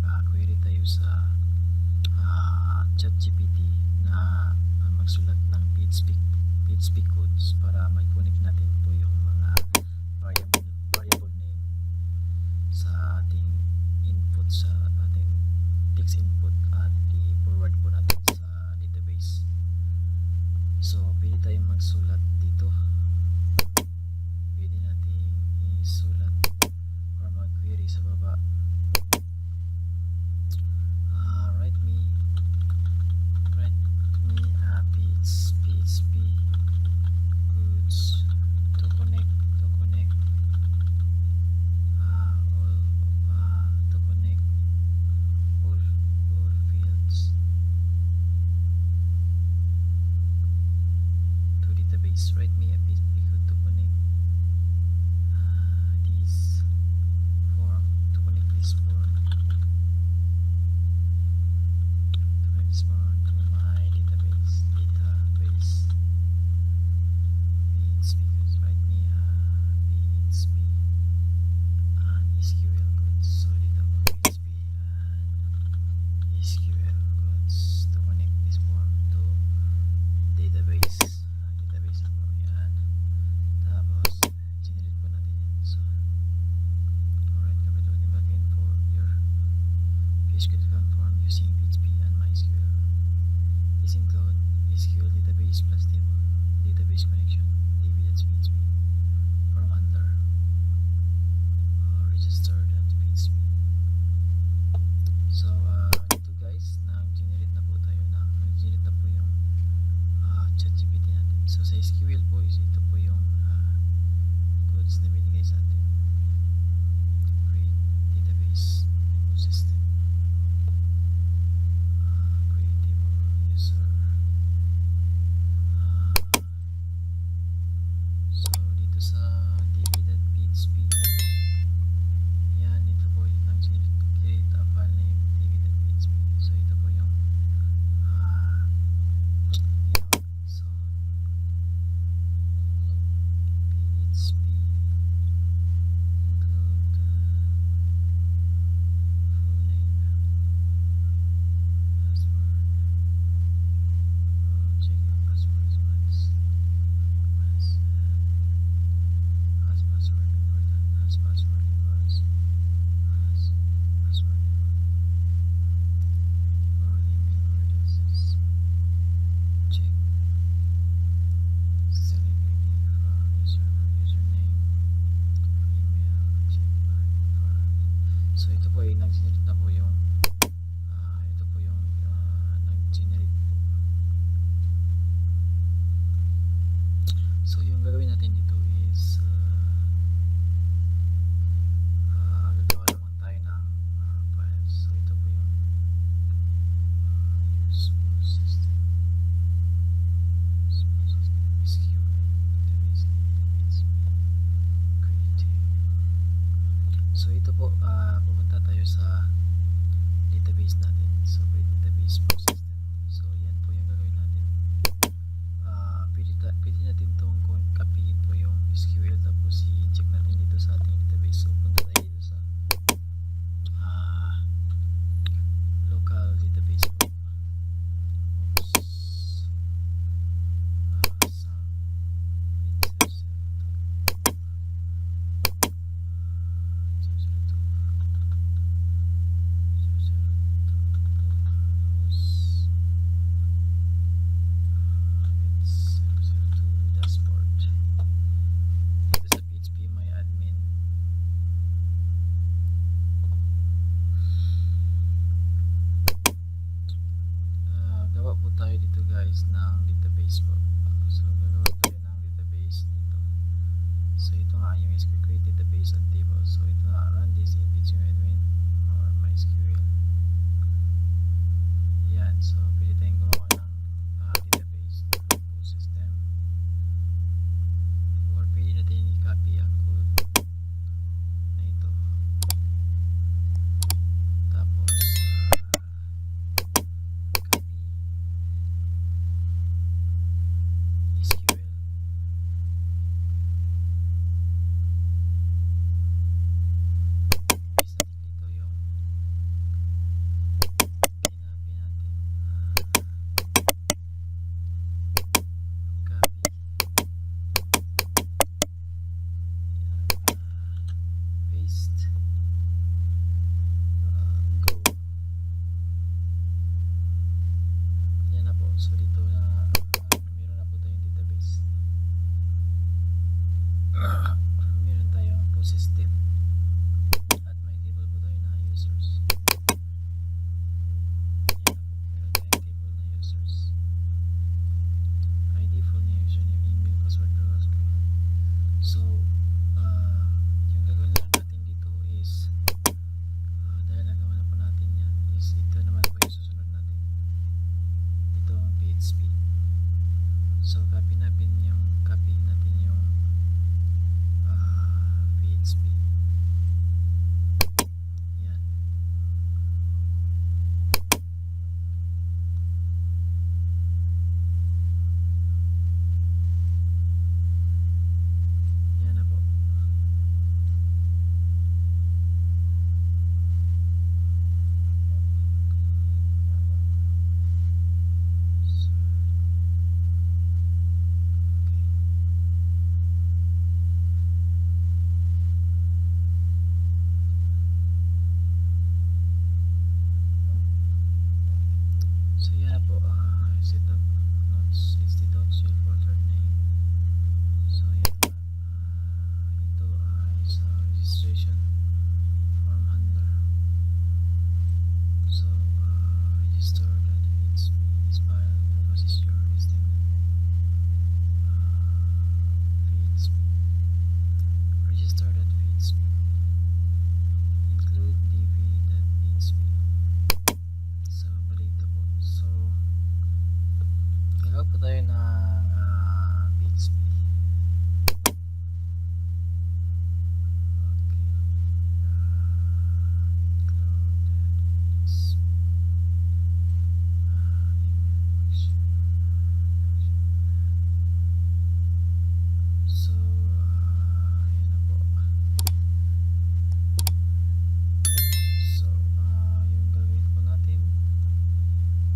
mag-query tayo sa ChatGPT na magsulat ng PHP codes para mag-connect natin po yung mga variable name sa ating input, sa ating text input, at i-forward po natin sa database. So pwede tayong magsulat dito, pwede natin isulat or mag-query sa baba. Write me PHP codes to connect all fields to database. Write me a PHP code to connect this form to my database. PHP codes. Write me a PHP and SQL codes. So dito po PHP and SQL codes to connect this form to database. Database po yan. Tapos generate po natin yan. So alright, kapit natin back in for your PHP form using PHP and MySQL. This include SQL database plus table database connection db.php from handler register.php. So dito guys, nag-generate na po yung ChatGPT natin. So sa SQL po is ito po yung codes na binigay sa atin. Create database system, create table user. So dito sa db.php, yan, ito po yung create a file name db.php. So ito po yung so PHP include full name, password, check if password is as password important, as password equals as password or email addresses. Check select ID from username, email, check by default. So ito po ay nag-generate na po yung nag-generate po. So yung gagawin natin dito is gagawa naman tayo ng files. So ito po yung useful system SQL database creating. So ito po, pupunta tayo sa database natin. So create database from system. So yan po yung gagawin natin. Pwede natin itong copyin po yung SQL, tapos i-check natin dito sa ating database. So punta tayo dito sa local database po. Gawa po tayo dito guys ng database po. So gagawa tayo ng database dito. So ito nga yung SQL create database and table. So ito nga, run this in between admin or MySQL. Yan, so pwede tayong gumawa ng database na po system, or pwede natin i-copy ang code na ito. Tapos copy SQL So copy natin yung PHP. Yan. Yan na po. So, okay. So yan na po, set up notes, institutes, your folder name. So yan na, ito ay sa registration form handler. So register.php is file process your HTML PHP. Register.php include db.php. So balita po. So gagawa po tayo ng PHP. Okay. So yan na po. So yung gagawin po natin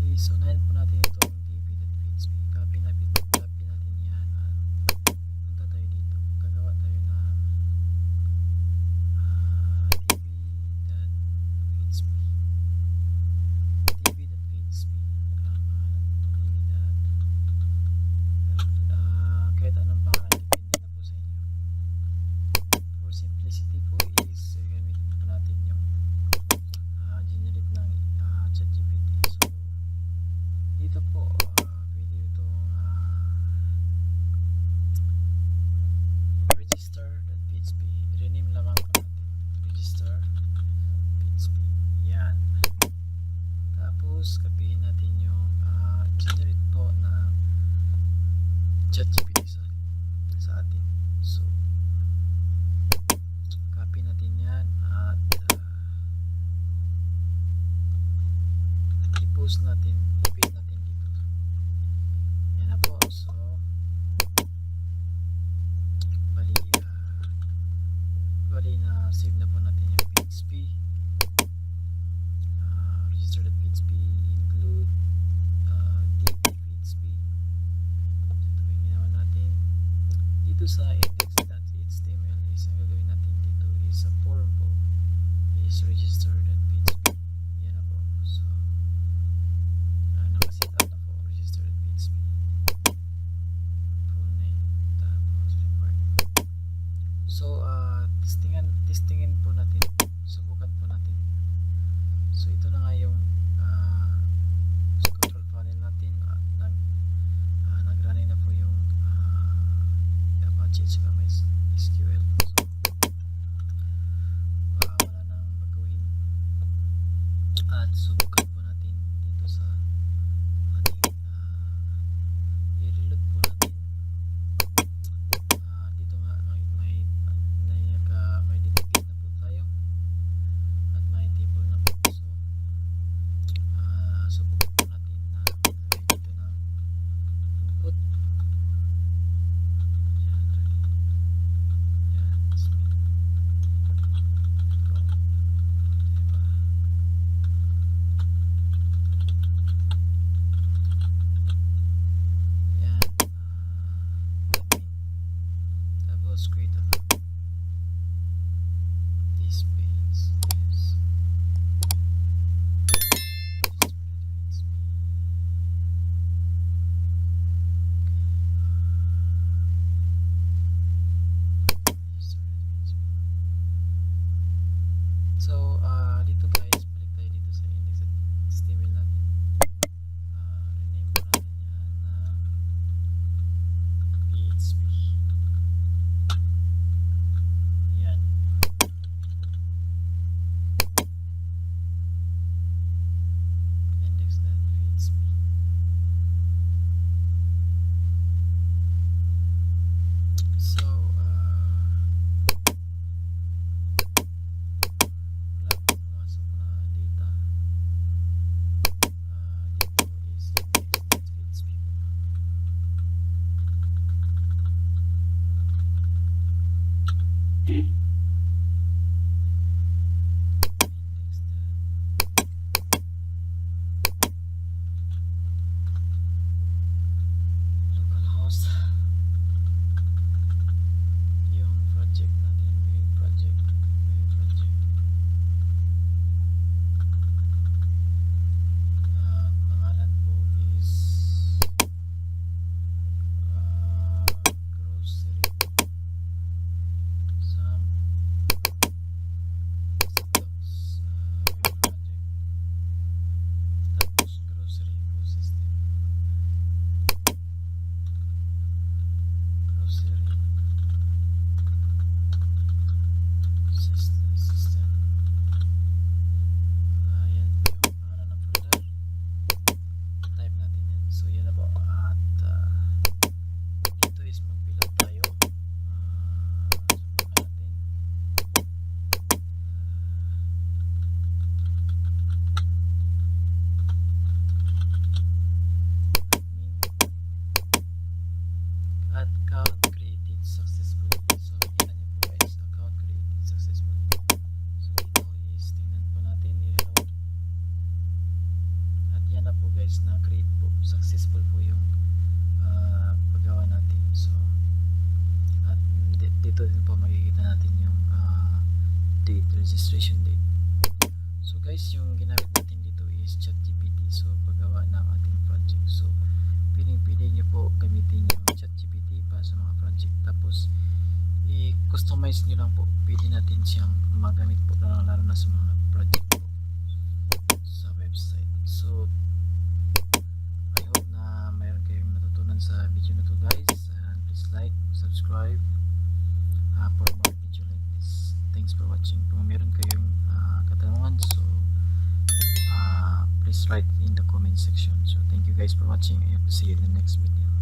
is unahin po natin itong db.php. Copy natin yan at punta tayo dito. Gagawa tayo na db.php. db.php. Kahit anong pangalan, depende na po sa inyo. For simplicity po is gamitin po natin yung generate ng ChatGPT. So dito po pwede itong register.php. Rename lamang po natin. Register.php. Yan. Tapos copyin natin yung generate po na ChatGPT sa atin. So copy natin yan at i-post natin, i-paste natin dito. Yan na po. So bali na save na po natin yung PHP. Register.php include db.php. So ito yung ginawa natin dito sa index.html. Is ang gagawin natin dito is sa form po is register.php. Yan na po. So nakaset up na po register.php. Full name tapos report. So testingin po natin, subukan po natin. So ito na nga yung control panel natin at nag-running na po yung Apache at MySQL. So wala nang baguhin at subukan po natin dito sa ating i-reload po natin. Dito nga may database na po tayo at may table na po. So subukan po natin na maglagay dito ng input. Yan, Smith. Diba? guys na create po, successful po yung paggawa natin. So at dito din po makikita natin yung date, registration date. So guys, yung ginamit natin dito is ChatGPT. So paggawa ng ating project. So pwede nyo po gamitin yung ChatGPT para sa mga project. Tapos i-customize nyo lang po. Pwede natin siyang magamit po lalo na sa mga project po sa website. So I hope na mayroon kayong natutunan sa video na to guys. And please like, subscribe for more video like this. Thanks for watching. Kung meron kayong katanungan, so please write in the comment section. So thank you guys for watching. I hope to see you in the next video.